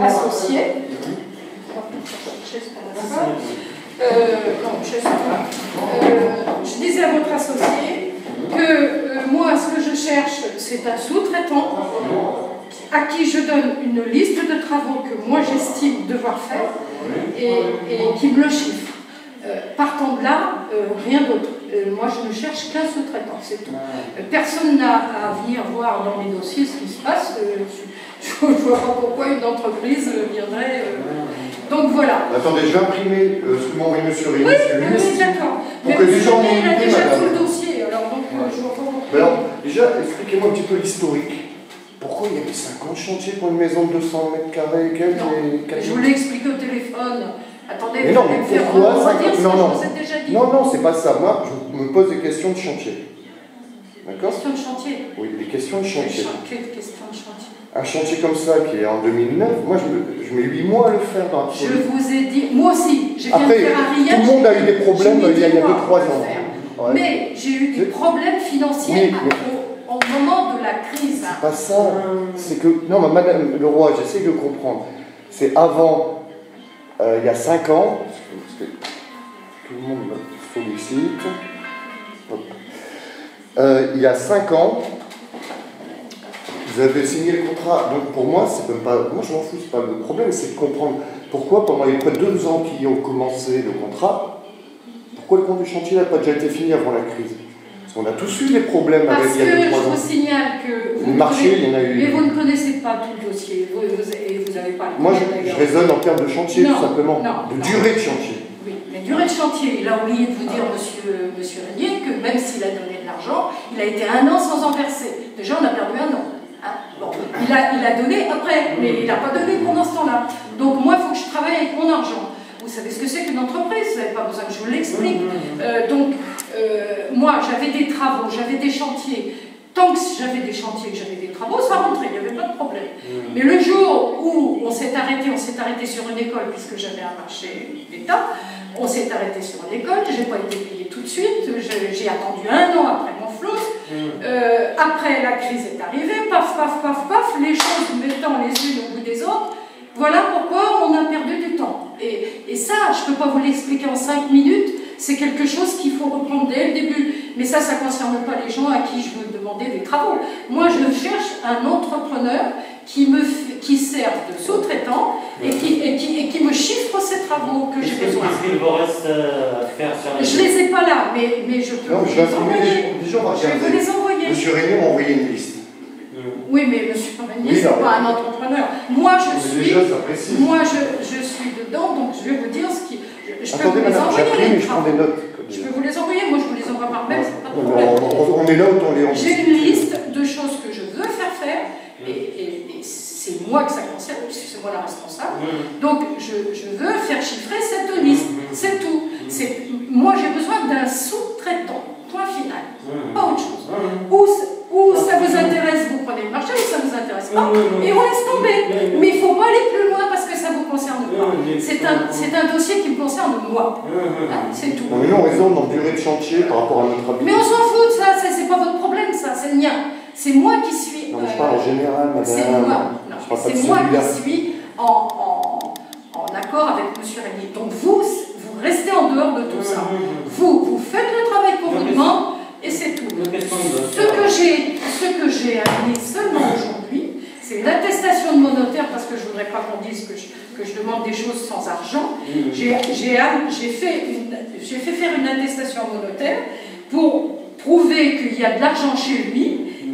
associé, je disais à votre associé que moi, ce que je cherche, c'est un sous-traitant à qui je donne une liste de travaux que moi j'estime devoir faire et qui me le chiffre. Partant de là, rien d'autre. Moi, je ne cherche qu'un sous-traitant, c'est tout. Personne n'a à venir voir dans mes dossiers ce qui se passe. Je ne vois pas pourquoi une entreprise viendrait... Donc voilà. Attendez, je vais imprimer ce que m'a envoyé M. Rémy. Oui, d'accord. Mais il a déjà tout le dossier, alors donc je vois pas pourquoi. Alors, déjà, expliquez-moi un petit peu l'historique. Pourquoi il y avait 50 chantiers pour une maison de 200 mètres carrés? Je vous l'ai expliqué au téléphone. Attendez, mais non, mais pourquoi ça... Non, c'est pas ça. Moi, je me pose des questions de chantier. D'accord? Questions de chantier? Oui, des questions de chantier. Quelles questions de chantier? Un chantier comme ça, qui est en 2009, moi, je mets 8 mois à le faire dans la Je vous ai dit... Moi aussi, j'ai bien Après, faire un rien. Tout le monde a eu des problèmes il y a 2-3 ans. Ouais. Mais j'ai eu des problèmes financiers au moment de la crise. C'est pas ça. C'est que... Non, mais Madame Leroy, j'essaie de comprendre. C'est avant... il y a 5 ans, parce que tout le monde me sollicite, il y a 5 ans, vous avez signé le contrat. Donc pour moi, c'est même pas, moi je m'en fous, c'est pas le problème, c'est de comprendre pourquoi pendant les près de 2 ans qui ont commencé le contrat, pourquoi le compte du chantier n'a pas déjà été fini avant la crise? Parce qu'on a tous eu des problèmes avec il y a 2-3 ans. Parce que je vous signale que le marché, il y en a eu. Mais vous ne connaissez pas tout le dossier, vous n'avez pas le Moi, je raisonne en termes de chantier, tout simplement. De durée de chantier. Oui, mais durée de chantier, il a oublié de vous dire, monsieur Régnier, que même s'il a donné de l'argent, il a été 1 an sans en verser. Déjà, on a perdu 1 an. Hein? Bon, il a donné après, mais il n'a pas donné pendant ce temps-là. Donc moi, il faut que je travaille avec mon argent. Vous savez ce que c'est qu'une entreprise, vous n'avez pas besoin que je vous l'explique. Moi, j'avais des travaux, j'avais des chantiers. Tant que j'avais des chantiers, que j'avais des travaux, ça rentrait, il n'y avait pas de problème. Mais le jour où on s'est arrêté sur une école, puisque j'avais un marché d'État, on s'est arrêté sur une école, je n'ai pas été payée tout de suite, j'ai attendu 1 an après mon flou. Après, la crise est arrivée, paf, paf, paf, paf, les choses mettant les unes au bout des autres. Voilà pourquoi on a perdu du temps. Et ça, je ne peux pas vous l'expliquer en 5 minutes, c'est quelque chose qu'il faut reprendre dès le début. Mais ça ne concerne pas les gens à qui je veux demander des travaux. Moi, je cherche un entrepreneur qui serve de sous-traitant et qui me chiffre ces travaux que j'ai besoin. Qu'est-ce qu'il vous reste à faire sur les... Je ne les ai pas là, mais je peux vous les envoyer. Je vais vous les envoyer. Monsieur Régnier m'a envoyé une liste. Oui, mais monsieur Régnier, ce n'est pas un entrepreneur. Moi, je suis dedans, donc je vais vous dire ce qui... Je peux vous les envoyer, les travaux. Je peux vous les envoyer, moi je vous les envoie par mail, c'est pas de problème. On est là où on est. J'ai une liste de choses que je veux faire et c'est moi que ça concerne, puisque c'est moi la responsable. Donc je veux faire chiffrer cette liste, c'est tout. Moi j'ai besoin d'un sous-traitant, point final, pas autre chose. Ou ça vous intéresse, vous prenez le marché, ou ça ne vous intéresse pas, et on laisse tomber. Mais il ne faut pas aller plus loin parce que ça ne vous concerne pas. C'est un dossier qui me concerne moi. C'est tout. Non, mais nous, on raisonne dans durée de chantier par rapport à notre habitude. Mais on s'en fout de ça, c'est pas votre problème, ça, c'est le mien. C'est moi qui suis. Non, mais je parle en général, madame. C'est moi qui suis en accord avec M. Régnier. Donc vous restez en dehors de tout ça. Vous faites le travail qu'on vous demande. Et c'est tout. Ce que j'ai amené seulement aujourd'hui, c'est une attestation de mon notaire, parce que je ne voudrais pas qu'on dise que je demande des choses sans argent. J'ai fait faire une attestation à mon notaire pour prouver qu'il y a de l'argent chez lui,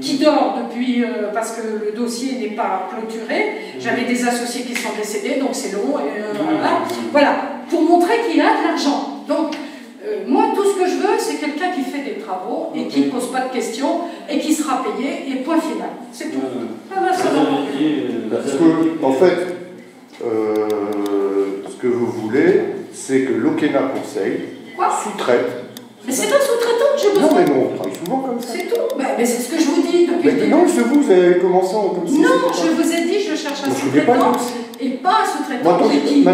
qui dort depuis, parce que le dossier n'est pas clôturé. J'avais des associés qui sont décédés, donc c'est long. Voilà, pour montrer qu'il a de l'argent. Donc, moi, tout ce que je veux, c'est quelqu'un qui fait des travaux et qui ne pose pas de questions et qui sera payé, et point final. C'est tout. Parce que, en fait, ce que vous voulez, c'est que l'Okena Conseil sous-traite. Mais c'est un sous-traitant que j'ai besoin. Non, mais non, on travaille souvent comme ça. C'est tout. Mais c'est ce que je vous dis depuis le début. Non, c'est vous avez commencé comme ça. Non, je vous ai dit, je cherche un sous-traitant et pas un sous-traitant qui veut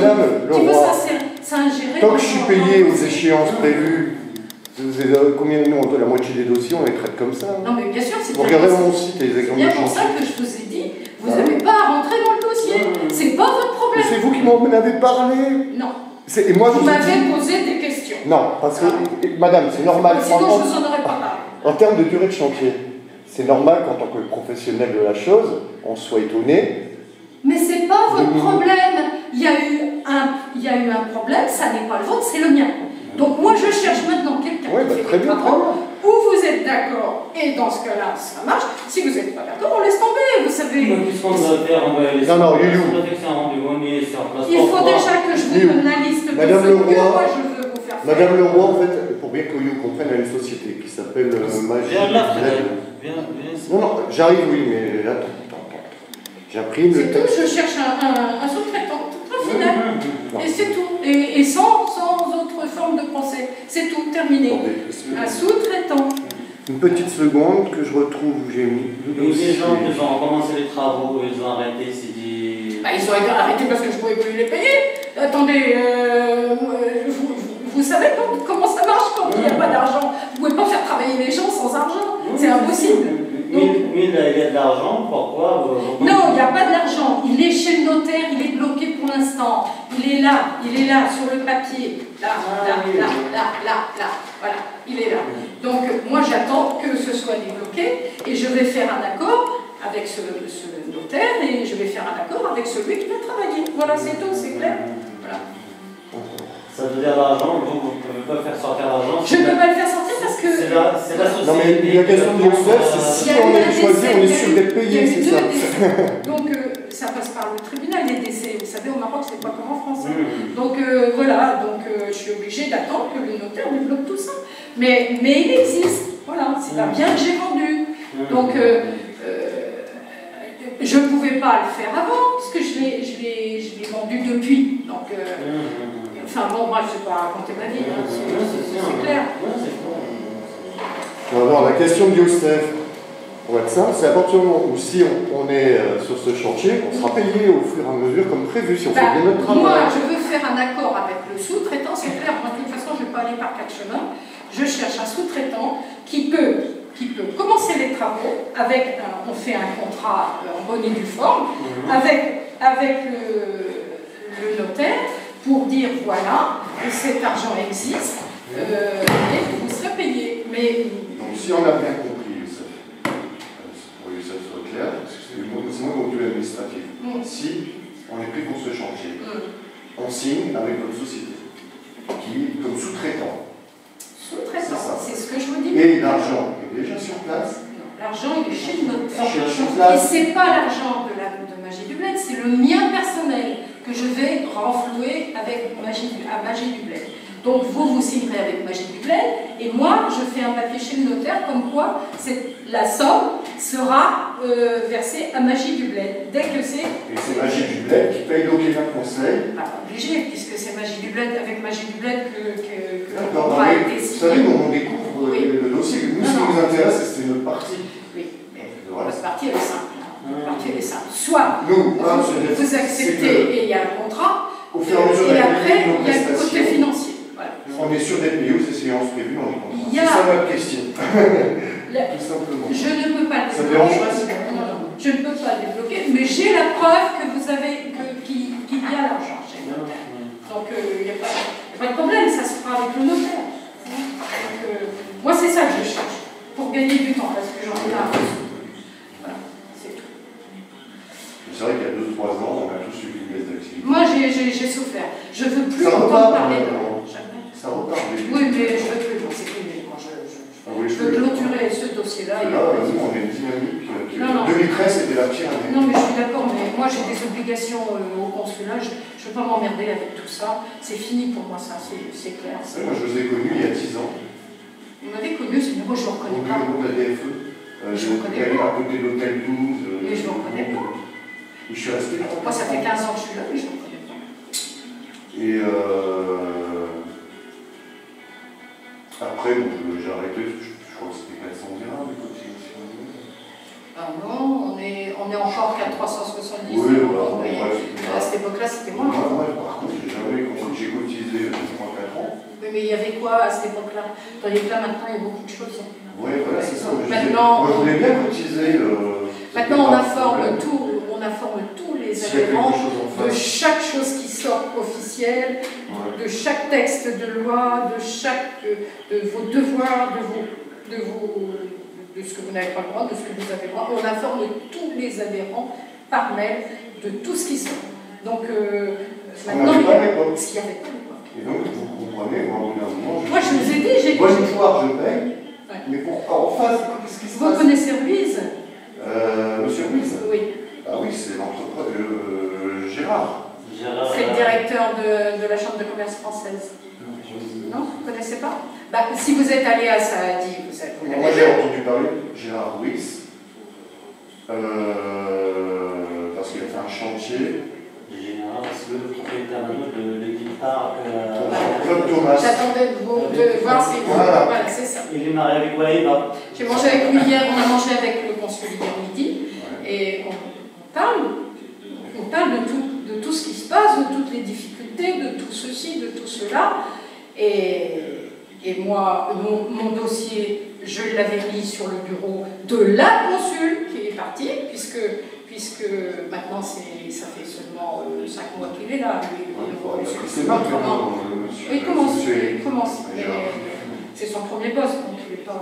s'ingérer. Tant que je suis payé aux échéances prévues, combien de nous, la moitié des dossiers, on les traite comme ça. Non, mais bien sûr, c'est vous regardez mon site, les exemples de chantier. C'est bien pour ça que je vous ai dit, vous n'avez pas à rentrer dans le dossier. C'est pas en avez parlé. Non. Et moi, Vous m'avez posé des questions. Non, parce que, madame, c'est normal. Sinon, je ne vous en aurais pas parlé. En termes de durée de chantier, c'est normal qu'en tant que professionnel de la chose, on soit étonné. Mais ce n'est pas votre problème. Il y a eu un problème, ça n'est pas le vôtre, c'est le mien. Donc moi, je cherche maintenant quelqu'un qui fait des travaux où vous êtes d'accord, et dans ce cas-là, ça marche. Si vous n'êtes pas d'accord, on laisse tomber, vous savez. Puisqu'on doit faire, on va laisser il faut déjà que je vous donne la liste de Madame ce le que roi, moi je veux vous faire faire. Madame le roi, en fait, pour bien que You comprenne, elle a une société qui s'appelle Magie. Viens. Non, j'arrive, oui, mais attends. J'imprime le C'est tout, texte. je cherche un sous-traitant, tout final. Et c'est tout. Et sans autre forme de procès. C'est tout, terminé. Un sous-traitant. Une petite seconde que je retrouve où j'ai mis. Les gens qui ont commencé les travaux, ils ont arrêté, c'est dit. Bah, ils ont arrêté parce que je ne pouvais plus les payer. Attendez, vous savez comment ça marche quand il n'y a pas d'argent? Vous ne pouvez pas faire travailler les gens sans argent. C'est impossible. Mais il y a de l'argent, pourquoi Non, il n'y a pas d'argent. Il est chez le notaire, il est bloqué pour l'instant. Il est là, sur le papier. Là. Voilà, il est là. Donc, moi, j'attends que ce soit débloqué et je vais faire un accord avec ce notaire et je vais faire un accord avec celui qui va travailler. Voilà, c'est tout, c'est clair. Voilà. Ça veut dire l'argent, vous ne pouvez pas faire sortir l'argent. Je ne peux pas le faire sortir parce que... C'est la société. Non, mais la question de l'Orsef, c'est si on est choisi, on est sûr d'être payé, c'est ça. Donc, ça passe par le tribunal, les décès. Vous savez, au Maroc, c'est pas comme en France. Donc, voilà, je suis obligée d'attendre que le notaire débloque tout ça. Mais il existe. Voilà, c'est un bien que j'ai vendu. Donc, je ne pouvais pas le faire avant, puisque je l'ai vendu depuis. Donc, enfin bon, moi je ne vais pas raconter ma vie, hein, c'est clair. Alors, la question de Youssef, pour être simple, c'est à partir du moment où si on est sur ce chantier, on sera payé au fur et à mesure comme prévu, si on fait bien notre travail. Moi, je veux faire un accord avec le sous-traitant, c'est clair. Moi, de toute façon, je ne vais pas aller par quatre chemins. Je cherche un sous-traitant qui peut commencer les travaux avec on fait un contrat en bonne et due forme avec le notaire pour dire voilà, cet argent existe et vous serez payé. Mais donc si on a bien compris, Youssef, pour que ça soit clair, parce que c'est moi mon module administratif, si on est pris pour ce chantier, on signe avec votre société qui comme sous-traitant. Sous-traitant, c'est ce que je vous dis. Et l'argent est déjà sur place. L'argent, il est chez le notaire. Et ce n'est pas l'argent de Magie du Bled, c'est le mien personnel que je vais renflouer avec Magie du Bled. Donc vous signerez avec Magie du Bled et moi je fais un papier chez le notaire comme quoi la somme sera versée à Magie du Bled dès que c'est... Et c'est Magie du Bled qui paye donc les 20 conseils. Pas obligé, puisque c'est Magie du Bled avec Magie du Bled que d'accord, va être vous savez, on découvre le dossier. Nous, ce qui nous intéresse, c'est notre partie. Oui, mais notre partie elle est simple. Soit vous acceptez et il y a un contrat, et après il y a le côté financier. Voilà. On est sûr d'être payé aux séances prévues dans les contrats. C'est ça notre question. Tout simplement. Je ne peux pas le ça débloquer. dérange. Je ne peux pas le débloquer, mais j'ai la preuve que vous avez qu'il y a l'argent chez le notaire. Donc il n'y a pas de problème, ça se fera avec le notaire. Donc, moi c'est ça que je cherche, pour gagner du temps, parce que j'en ai marre. Voilà, c'est tout. C'est vrai qu'il y a 2-3 ans, on a tous suivi une baisse d'activité. Moi j'ai souffert. Je ne veux plus entendre parler de ça repart. Oui, mais je veux plus, c'est fini. Moi, je veux clôturer ce dossier-là. Là, on est une dynamique. 2013, c'était la pire année. Non, mais je suis d'accord, mais moi j'ai des obligations au consulat. Je ne veux pas m'emmerder avec tout ça. C'est fini pour moi, ça, c'est clair. Moi, je vous ai connu il y a 10 ans. Vous m'avez connu, mais moi je ne le reconnais pas. Au bureau de la DFE. Je ne reconnais pas. À côté de l'hôtel 12. Mais je ne le reconnais pas. Et je suis resté là. Moi, ça fait 15 ans que je suis là, mais je ne le reconnais pas. Et après, j'ai arrêté, je crois que c'était 400 dirhams de cotisation. Ah non, on est encore qu'à 370. Oui, à cette époque-là, c'était moins. Par contre, j'ai cotisé 3-4 ans. Oui, mais il y avait quoi à cette époque-là? Tandis que là, maintenant, il y a beaucoup de choses. Oui, voilà, c'est ça. Maintenant, moi, je voulais bien cotiser. Maintenant, on informe tous les adhérents de chaque chose qui sort officiels, de chaque texte de loi, de vos devoirs, de ce que vous n'avez pas le droit, de ce que vous avez le droit. On informe tous les adhérents par mail de tout ce qui sort. Donc, maintenant, ce qu'il n'y avait pas à l'époque. Et donc, vous comprenez, moi, au bout d'un moment, moi, je vous ai dit, j'ai... Moi, je pouvoir, je paye, mais pour en face, qu'est-ce qui se passe? Vous connaissez Ruiz? Monsieur Ruiz? Oui. Ah oui, c'est l'entrepreneur Gérard. C'est le directeur de la Chambre de commerce française. Non, vous ne connaissez pas? Bah, si vous êtes allé à Saadi, vous savez. Moi, j'ai entendu parler de Gérard Ruiz, parce qu'il a fait un chantier. Gérard, c'est le propriétaire de guitare. Claude Thomas. J'attendais de voir si vous... Voilà, c'est ça. Il est marié avec Waïba. J'ai mangé avec lui hier, on a mangé avec le consul hier midi, et on parle de tout ce qui se passe, de toutes les difficultés, de tout ceci, de tout cela. Et moi, mon dossier, je l'avais mis sur le bureau de la consul qui est partie, puisque maintenant ça fait seulement 5 mois qu'il est là. C'est pas il commence. C'est son premier poste, donc il n'est pas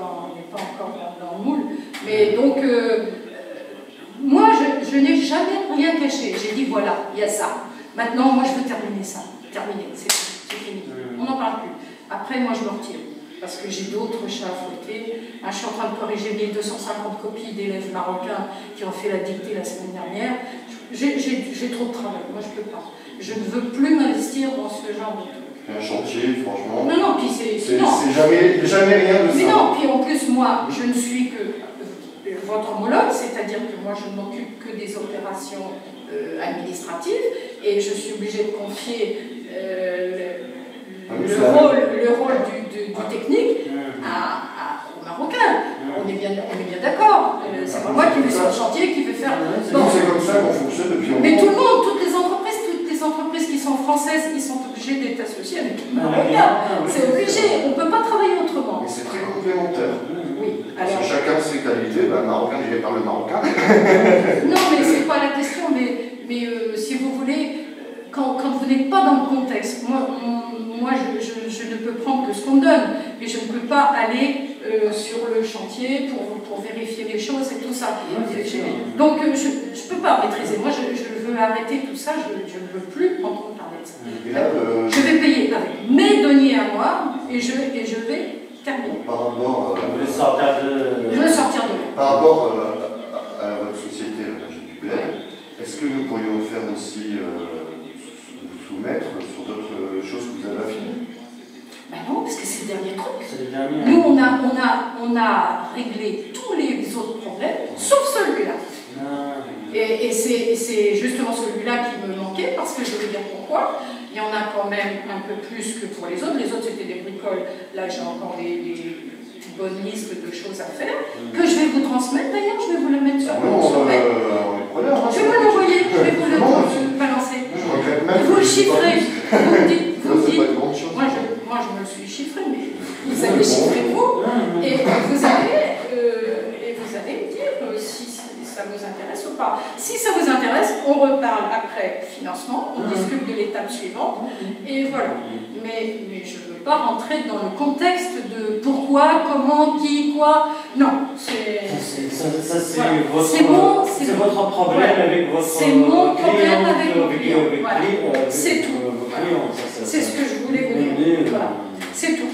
encore dans le moule. Mais donc, moi, je n'ai jamais rien caché. J'ai dit, voilà, il y a ça. Maintenant, moi, je veux terminer ça. C'est fini. On n'en parle plus. Après, moi, je me retire. Parce que j'ai d'autres chats à fouetter. Je suis en train de corriger 1250 copies d'élèves marocains qui ont fait la dictée la semaine dernière. J'ai trop de travail. Moi, je ne peux pas. Je ne veux plus m'investir dans ce genre de trucs. Un chantier, franchement. Non, puis c'est jamais rien de ça. Mais non, puis en plus, moi, je ne suis que votre homologue, c'est-à-dire que moi, je ne m'occupe que des opérations administratives et je suis obligée de confier le rôle du technique aux Marocains. On est bien d'accord. C'est pas moi qui vais sur le chantier, qui vais faire... Non, c'est comme ça qu'on fonctionne depuis longtemps. Mais tout le monde, toutes les entreprises qui sont françaises, ils sont obligés d'être associés avec les Marocains. C'est obligé, on ne peut pas travailler autrement. Mais c'est très complémentaire. Oui. Parce que chacun ses qualités, le Marocain, je parle le Marocain. Non, mais c'est pas la question, mais si vous voulez, quand vous n'êtes pas dans le contexte, moi je ne peux prendre que ce qu'on me donne, mais je ne peux pas aller sur le chantier pour vérifier les choses et tout ça. Donc je ne peux pas maîtriser. Moi je veux arrêter tout ça, je ne veux plus entendre parler de ça. Je vais payer avec mes deniers à moi et je vais terminer. Par rapport Je veux sortir de là. Par rapport à votre société, la GQPR, est-ce que nous pourrions faire aussi vous soumettre sur d'autres choses que vous avez affinées? Ben non, parce que c'est le dernier truc. C'est le dernier. Nous, on a réglé tous les autres problèmes, sauf celui-là. Et c'est justement celui-là qui me manquait, parce que je vais dire pourquoi. Il y en a quand même un peu plus que pour les autres. Les autres, c'était des bricoles. Là, j'ai encore des bonnes listes de choses à faire, que je vais vous transmettre. D'ailleurs, je vais vous la mettre sur mon mail. Je vais vous l'envoyer, je vais vous le balancer. Vous le chiffrez. Vous me dites. Moi, je me le suis chiffré, mais vous allez chiffrer vous, et vous allez me dire si ça vous intéresse ou pas. Si ça vous intéresse, on reparle après financement, on discute de l'étape suivante, et voilà. Mais je ne veux pas rentrer dans le contexte de pourquoi, comment, qui, quoi. Non, c'est votre problème avec votre c'est mon problème avec mon client. Voilà. C'est tout. Voilà. C'est ce que je voulais vous dire. Voilà. C'est tout.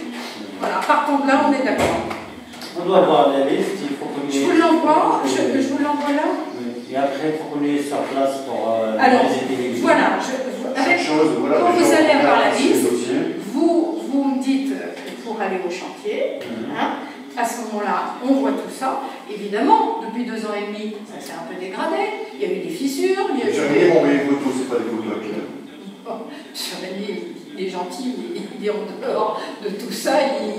Voilà. Partant de là, on est d'accord. On doit avoir la liste, il faut qu'on Je vous l'envoie. Je vous l'envoie là. Et après, il faut qu'on ait sur place pour alors, visiter les voilà. Quand vous allez avoir la liste, vous me dites pour aller au chantier. Hein, à ce moment-là, on voit tout ça. Évidemment, depuis 2 ans et demi, ça s'est un peu dégradé. Il y a eu des fissures. Jamais m'envoyer des photos, c'est pas des photos à Bon, Chevalier, il est gentil, il est en dehors de tout ça,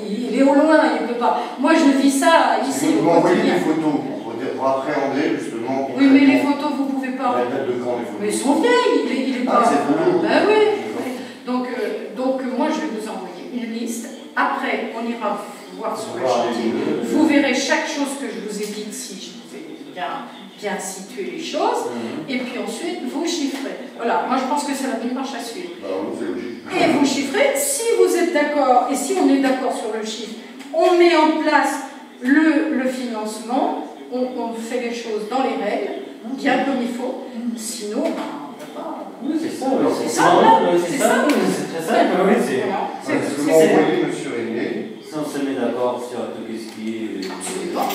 il est au loin, il ne peut pas. Moi, je vis ça ici. Vous m'envoyez des photos pour appréhender justement. Oui, mais les photos, vous ne pouvez pas. La date de quand les photos? Mais ils sont vieilles, il est pas. Ah, c'est photos. Ben oui. Donc, moi, je vais vous envoyer une liste. Après, on ira voir sur le chantier. Vous verrez chaque chose que je vous ai dite, si je vous ai bien bien situer les choses, et puis ensuite vous chiffrez. Voilà, moi je pense que c'est la bonne marche à suivre. Et vous chiffrez, si vous êtes d'accord, et si on est d'accord sur le chiffre, on met en place le financement, on fait les choses dans les règles, bien comme il faut, sinon, on ne peut pas. Oui, c'est ça, c'est ça, c'est ça. C'est très simple, oui, c'est. Est-ce que vous envoyez M. Régnier? Si on se met d'accord sur tout ce qui est. Absolument.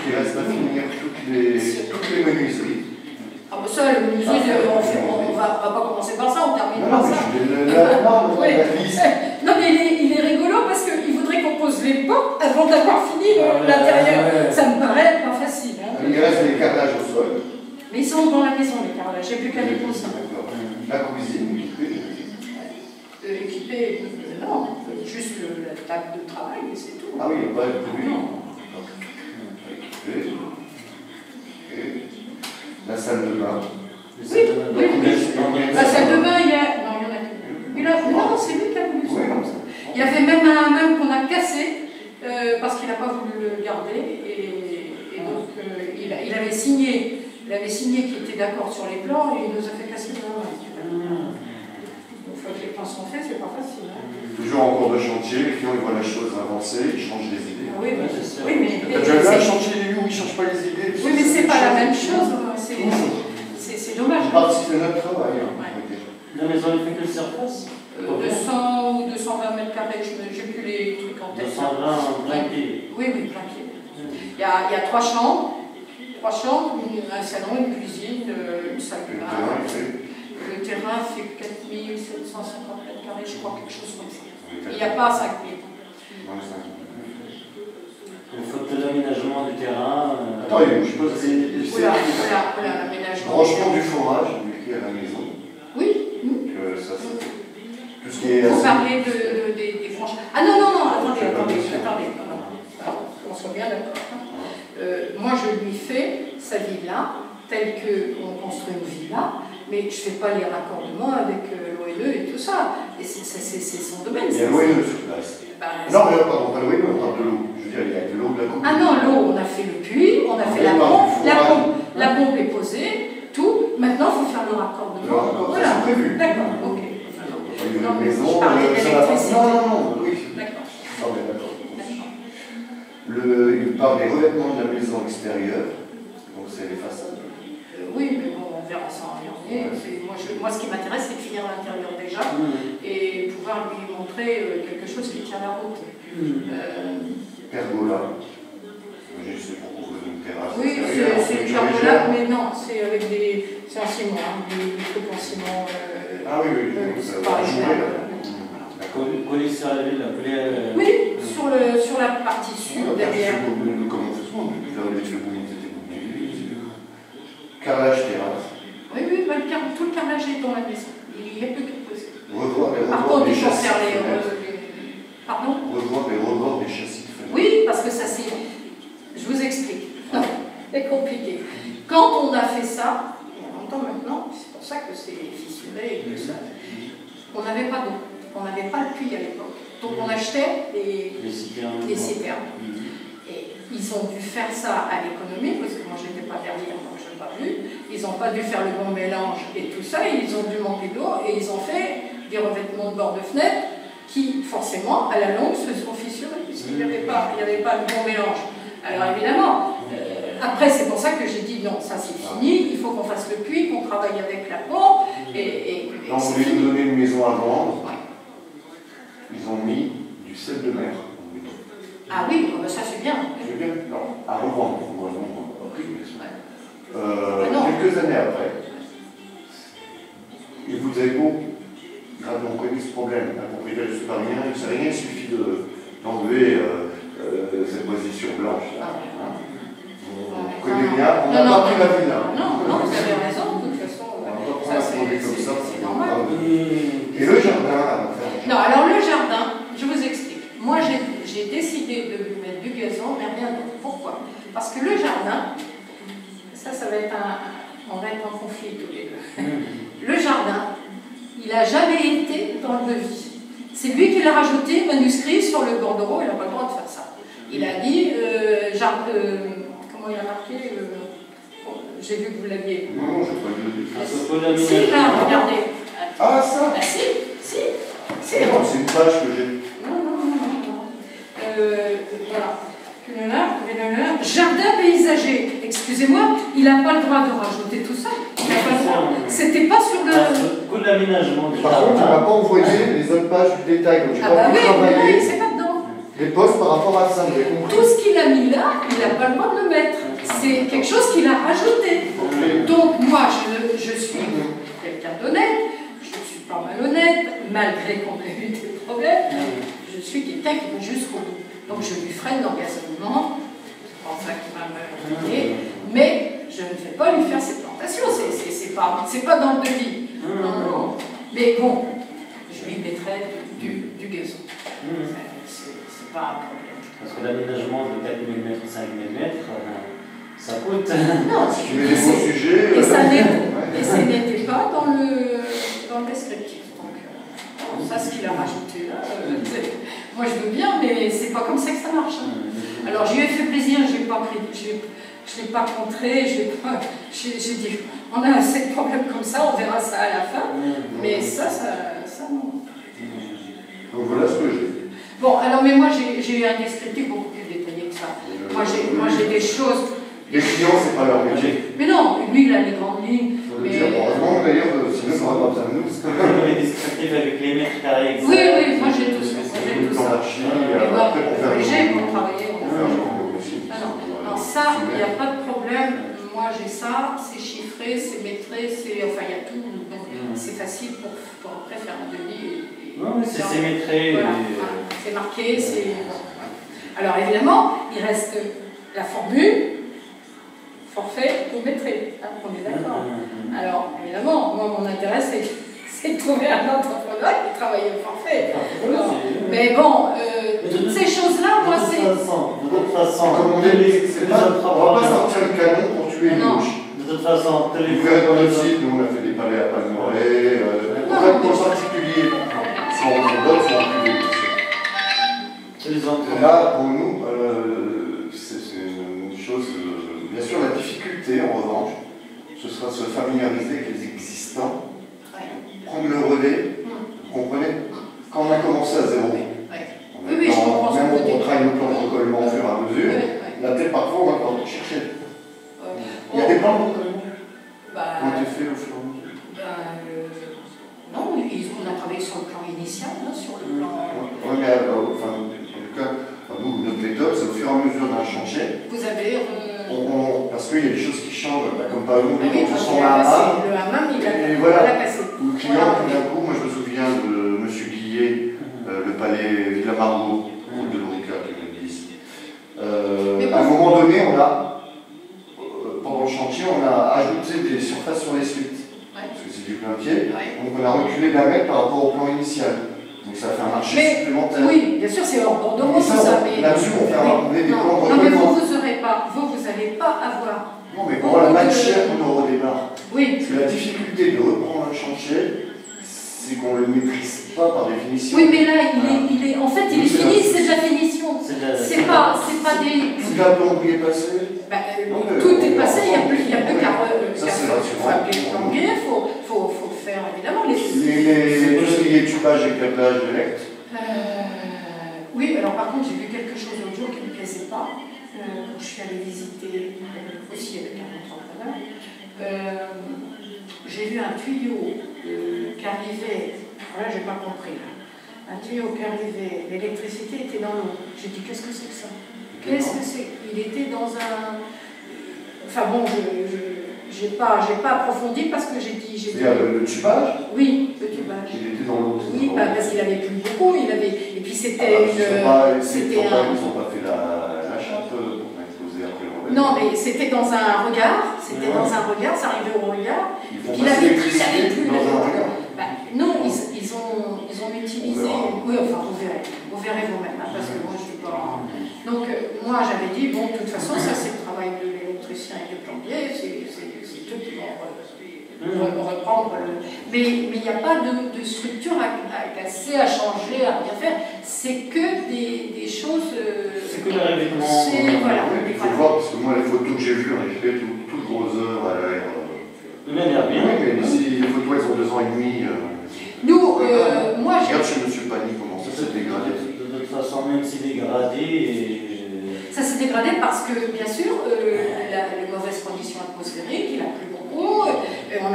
Il reste à finir toutes les menuiseries. Ah bah ça, le menuiserie, on va pas commencer par ça, on termine Non, par mais ça. la liste. Non, mais il est rigolo parce qu'il voudrait qu'on pose les portes avant d'avoir fini l'intérieur. Ça me paraît pas facile. Hein. Il reste les carrelages au sol. Mais ils sont dans la maison, les carrelages. J'ai plus qu'à les poser. La cuisine, équipée, non, juste la table de travail, et c'est tout. Ah oui, il n'y a pas de prévu. Non. La salle de bain. Oui. La salle de bain, il y a. Non, il y en a plus. Non, c'est lui qui a voulu ça comme ça. Il y avait même un meuble qu'on a cassé parce qu'il n'a pas voulu le garder. Et donc, il avait signé qu'il était d'accord sur les plans et il nous a fait casser le main. Une fois que les plans sont faits, c'est pas facile. Hein. Toujours en cours de chantier, les clients ils voient la chose avancer, ils changent les idées. Oui, mais T'as déjà vu un chantier où ils ne changent pas les idées? Oui, mais c'est pas la même chose. C'est dommage. On participe de notre travail. Hein. Ouais. La maison, elle fait que le surface 200 ou 220 mètres carrés, je n'ai plus les trucs en tête. 220 plein pied. Oui, plein pied. Il y a 3 chambres, un salon, une cuisine, une salle de bain. Le terrain fait 4750 mètres carrés, je crois, quelque chose comme ça. Il n'y a pas 5000. Il faut de l'aménagement du terrain. Attends, je pose Voilà, l'aménagement. Branchement du forage, qui est à la maison. Oui. Que ça, tout ce qui est. Vous parlez des franges. Ah non, attendez. Non. On soit bien d'accord. Moi, je lui fais sa villa, telle qu'on construit une villa, mais je ne fais pas les raccordements avec l'ONE et tout ça. Et c'est son domaine. Il y a l'ONE sur place. Non, mais pardon, pas l'ONE, on parle de l'eau. Je veux dire, il y a de l'eau de la coupe. Ah non, l'eau, on a fait le puits, on a fait la pompe, la pompe est posée, tout. Maintenant, il faut faire le raccordement. Voilà. C'est prévu. D'accord, ok. Non, mais je parlais d'électricité. Non, oui. D'accord. Non, mais d'accord. Il parle des revêtements de la maison extérieure, donc c'est les façades. Oui, mais bon, on verra ça en janvier. Moi, ce qui m'intéresse, c'est de finir l'intérieur déjà et pouvoir lui montrer quelque chose qui tient la route. Pergola. J'ai juste pour proposer une terrasse. Oui, c'est une pergola, mais non, c'est avec c'est en ciment, des trucs en ciment. Ah oui, ça va jouer là. Coller sur la ville, oui, sur la partie sud, derrière. Comment ça se passe? Carrelage terrasse. Oui, tout le carrelage est dans la maison. Il n'y a plus que poser. Par contre, il faut faire les. Pardon? Revoir les rebords des châssis. Oui, parce que ça c'est. Je vous explique. C'est compliqué. Quand on a fait ça, il y a longtemps maintenant, c'est pour ça que c'est fissuré et tout ça, on n'avait pas d'eau. On n'avait pas le puits à l'époque. Donc on achetait des citernes. Et ils ont dû faire ça à l'économie, parce que moi je n'étais pas derrière, donc je n'ai pas vu. Ils n'ont pas dû faire le bon mélange et tout ça, et ils ont dû manquer d'eau, et ils ont fait des revêtements de bord de fenêtre qui, forcément, à la longue, se sont fissurés, puisqu'il n'y avait pas le bon mélange. Alors évidemment, après c'est pour ça que j'ai dit non, ça c'est fini, il faut qu'on fasse le puits, qu'on travaille avec la pompe, et on voulait nous donner une maison à vendre. Ils ont mis du sel de mer. Ah oui, ça c'est bien. C'est bien. Non, à revendre. Quelques années après, et vous avez beau, on connaît ce problème, la propriétaire ne sait pas rien, il ne sait rien, il suffit d'enlever cette position blanche. Là, hein. On connaît bien, on n'a pas pris la villa. Non, vous avez raison, de toute façon. Ça c'est normal. Et le jardin, non, alors le jardin, je vous explique. Moi, j'ai décidé de lui mettre du gazon, mais rien d'autre. Pourquoi? Parce que le jardin, ça va être on va être en conflit tous les deux. Le jardin, il n'a jamais été dans le devis. C'est lui qui l'a rajouté, manuscrit sur le bordereau, il n'a pas le droit de faire ça. Il a dit, comment il a marqué j'ai vu que vous l'aviez. Non, je pas vu. Si, là, regardez. Ah, ça Ah, si. C'est une page que j'ai. Non. Voilà. Jardin paysager. Excusez-moi, il n'a pas le droit de rajouter tout ça. Il n'a pas le droit. C'était pas sur le. Coup de l'aménagement. Par contre, on m'a pas envoyé les autres pages du détail, donc j'ai pas pu travailler c'est pas dedans. les postes par rapport à ça, vous avez compris. Tout ce qu'il a mis là, il n'a pas le droit de le mettre. C'est quelque chose qu'il a rajouté. Donc moi, je suis quelqu'un d'honnête, je ne suis pas malhonnête, malgré qu'on ait eu des problèmes, je suis quelqu'un qui va jusqu'au bout. Donc je lui freine l'engagement, c'est pas ça qui va me freiner, mais je ne vais pas lui faire cette plantation, c'est pas dans le devis. Non. Mais bon, je lui mettrai du gazon. C'est pas un problème. Parce que l'aménagement de 4 mm, 5 mm, ça coûte. Non, Si tu mets des beaux sujets. Et ça n'était pas dans le descriptif. Donc, ça, ce qu'il a rajouté là, moi je veux bien, mais c'est pas comme ça que ça marche. Alors, je lui ai fait plaisir, je l'ai pas contré, j'ai dit, on a assez de problèmes comme ça, on verra ça à la fin. Mais ça non. Donc voilà ce que j'ai. Bon, alors, mais moi j'ai eu un descriptif beaucoup plus détaillé que ça. Moi j'ai des choses. Les clients, c'est pas leur métier. Mais non, lui il a les grandes lignes. Mais... Heureusement d'ailleurs, sinon on n'aurait pas besoin de nous. Les descriptifs avec les mètres carrés. Oui, moi j'ai tout ça. Après, pour faire pour travailler. Non, ça, il n'y a pas de problème. Moi j'ai ça, c'est chiffré, c'est métré, enfin il y a tout. Donc c'est facile pour après faire un devis. Non, mais c'est métré. Voilà, c'est marqué, c'est. Alors évidemment, il reste la formule. Forfait ou métré, on est d'accord. Alors, évidemment, moi, mon intérêt, c'est de trouver un entrepreneur qui travaille au forfait. Mais bon, toutes ces choses-là, moi, c'est... De toute façon, comme on dit, on va pas sortir le canon pour tuer une mouche. De toute façon, Vous verrez dans le site, nous, on a fait des palais à Palmoré. En fait, pour le particulier, si on donne, c'est en privé. Là, pour nous, c'est une chose... Bien sûr, la difficulté, en revanche, ce sera de se familiariser avec les existants, prendre le relais. Vous comprenez? Quand on a commencé à zéro, on a même on travaille nos plans de recollement au fur et à mesure, là, peut-être parfois, on va encore chercher. Il y a des plans de recollement qui ont été faits au fur et à mesure. Non, on a travaillé sur le plan initial, sur le plan... Oui, mais enfin, en tout cas, nous, notre méthode, c'est au fur et à mesure d'un chantier. Vous avez... parce qu'il y a des choses qui changent, comme par exemple, le hammam, il a passé. Le client, tout d'un coup, moi je me souviens de M. Guillet, le palais Villa Margot, route de l'Orica, qui me disent. À un moment donné, pendant le chantier, on a ajouté des surfaces sur les suites, parce que c'est du plein pied, donc on a reculé d'un mètre par rapport au plan initial. Donc ça fait un marché supplémentaire. Oui, bien sûr, c'est hors bordereau, tout ça. Là-dessus, on fait des plans de non, mais recollement. vous n'allez pas avoir. Non, mais pour la matière qu'on aura au départ. Oui. Parce que la difficulté de reprendre un chantier, c'est qu'on ne le maîtrise pas par définition. Oui, mais là, en fait, il est fini, c'est de la finition. C'est pas des... Tout la plomberie est passée. Tout est passé, il n'y a plus qu'à appeler le plombier, il faut faire évidemment les... Tout ce qui est tubage et câblage direct. Oui, alors par contre, j'ai vu quelque chose l'autre jour qui ne me plaisait pas. Je suis allée visiter aussi avec un entrepreneur. J'ai vu un tuyau qui arrivait, là j'ai pas compris, un tuyau qui arrivait, l'électricité était dans l'eau. J'ai dit qu'est-ce que c'est que ça? Qu'est-ce que c'est? Il était dans un... Enfin bon, j'ai pas approfondi parce que j'ai dit... C'est-à-dire le tubage? Oui, le tubage. Il était dans l'eau. Oui, parce qu'il avait plus beaucoup, et puis c'était Ils n'ont pas fait la chape pour exposer après le relais. Non, mais c'était dans un regard, ça arrivait au regard. Il avait plus dans un regard. Non, ils ont utilisé... Oui, enfin, vous verrez vous-même, parce que moi je suis pas... Donc, moi j'avais dit, bon, de toute façon, ça c'est le travail de l'électricien et du plombier, c'est eux qui vont reprendre. Mais il n'y a pas de structure à casser, à changer, à rien faire. C'est que des choses... c'est que la revêtement. Voilà. Il faut voir, parce que moi, les photos que j'ai vues, en effet, toute grosse œuvre, quoi, ils ont 2 ans et demi. Nous, moi, Regarde chez M. Pani comment ça s'est dégradé. De toute façon, même si dégradé. Ça s'est dégradé parce que, bien sûr, les mauvaises conditions atmosphériques, il a plu beaucoup. On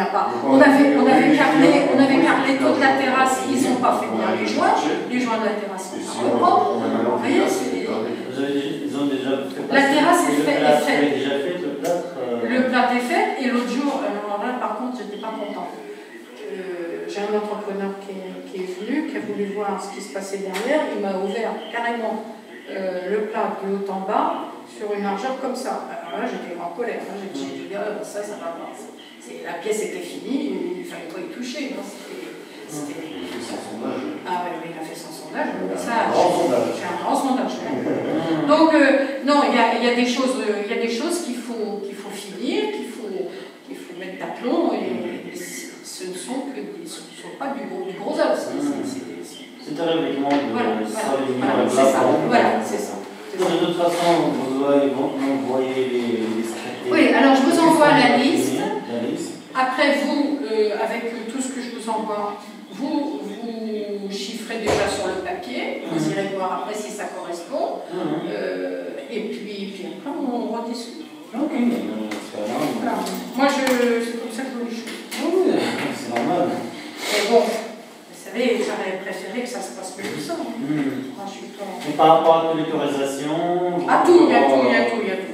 avait carrelé toute la terrasse, ils n'ont pas fait bien les joints. Les joints de la terrasse sont pas propres. Vous voyez, Ils ont déjà fait. La terrasse est faite. Déjà fait le plâtre. Le plâtre est fait, et l'autre jour, alors là, par contre, j'étais pas contente. J'ai un entrepreneur qui est venu, qui a voulu voir ce qui se passait derrière. Il m'a ouvert carrément le plâtre de haut en bas sur une largeur comme ça. Alors là, j'étais en colère. J'ai dit, ça va pas. La pièce était finie, il ne fallait pas y toucher. Ah ouais, mais il a fait son sondage. C'est un grand sondage. Donc, non, il y a des choses qu'il faut finir, qu'il faut mettre d'aplomb, et ce ne sont pas du gros œuf. C'est un règlement de Voilà, c'est ça. De toute façon, vous envoyez les secrétaires. Oui, alors je vous envoie la liste. Après, vous, avec tout ce que je vous envoie, vous chiffrez déjà sur le papier. Vous irez voir après si ça correspond. Et puis après, on rediscute. Ok. Voilà. Moi, c'est comme ça que je vois les choses. Oui, c'est normal. Mais bon, vous savez, j'aurais préféré que ça se passe comme ça. Moi, je suis pas... Et par rapport à l'autorisation. Ah, tout, il y a tout.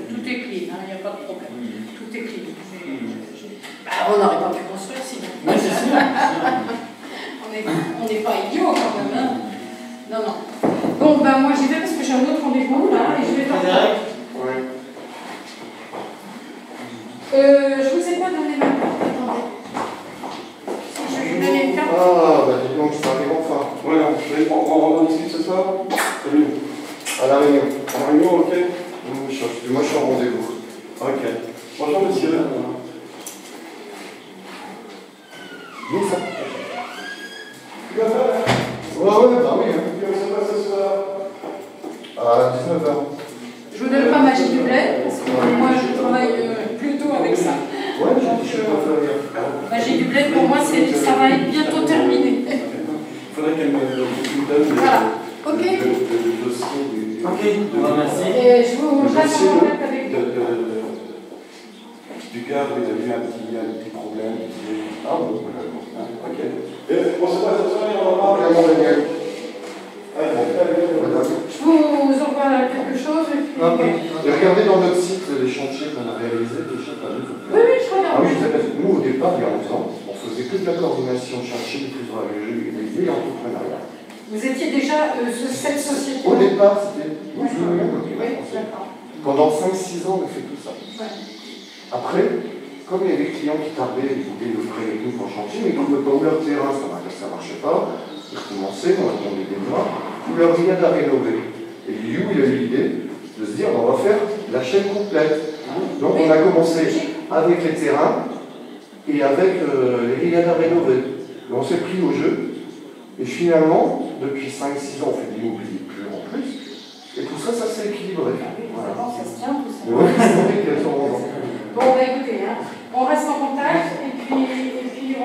Tout est clean, il n'y a pas de problème. Tout est clean. On n'aurait pas pu construire sinon. Oui, c'est sûr. On n'est pas idiots quand même. Hein. Non. Bon, moi j'y vais parce que j'ai un autre rendez-vous là et je vais partir. Oui. Je vous ai pas donné ma carte, attendez. Si je vais vous donner une carte. Ah, bah dis donc, ça arrive enfin. Ouais, on discute ce soir. Salut. À la réunion. À la réunion, ok. Moi, je suis en rendez-vous. Ok. Bonjour, monsieur. Nous, ça. Tu vas faire là? Ouais, bah oui. Comment ça passe ce soir? À 19h. Je vous donne pas Magie du bled parce que moi je travaille plutôt avec ça. Ouais, je suis pas faire. Magie du bled pour moi ça va être bientôt terminé. Il faudrait qu'elle me donne Voilà. Ok. le dossier du. Ok, merci. Et je vous reste en contact avec vous. Du gars, vous avez eu un petit problème. Ah bon, ok. Et on se passe ce soir et on va parler. Je vous envoie quelque chose et puis... Et regardez dans notre site les chantiers qu'on a réalisés, les chantiers. Oui, je regarde. Ah oui, je sais pas, nous au départ, il y a 11 ans, on faisait que de la coordination chantier, des idées entrepreneuriat. Vous étiez déjà cette société? Au départ, c'était. Oui, d'accord. Pendant 5-6 ans, on a fait tout ça. Ouais. Après, comme il y a des clients qui tardaient, ils voulaient le frais avec nous pour chantier, mais ils ne pouvaient pas ouvrir le terrain, ça ne marchait pas. Ils recommençaient, on attendait des mois, ils leur rien à rénover. Et Liu, il a eu l'idée de se dire, on va faire la chaîne complète. Donc on a commencé avec les terrains et avec les riades à rénover. Et on s'est pris au jeu. Et finalement, depuis 5-6 ans, on fait de l'immobilier pur en plus. Et tout ça, ça s'est équilibré. Voilà. Ça se tient tout ça. Oui, c'est vrai qu'elles sont en Bon, bah écoutez, on reste en contact et puis on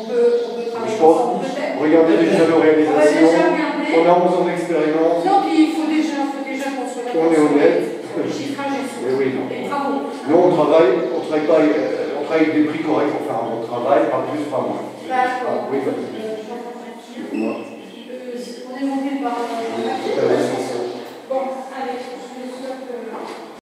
peut travailler je pense, ensemble peut-être. regardez déjà l'organisation. On va déjà regarder. On a 11 ans d'expérience. Non, puis il faut déjà qu'on soit là. On est honnête. Le chiffrage est fou. Oui. Et bravo. Nous, on travaille avec des prix corrects. Enfin, on travaille pas plus, pas moins. D'accord. Oui,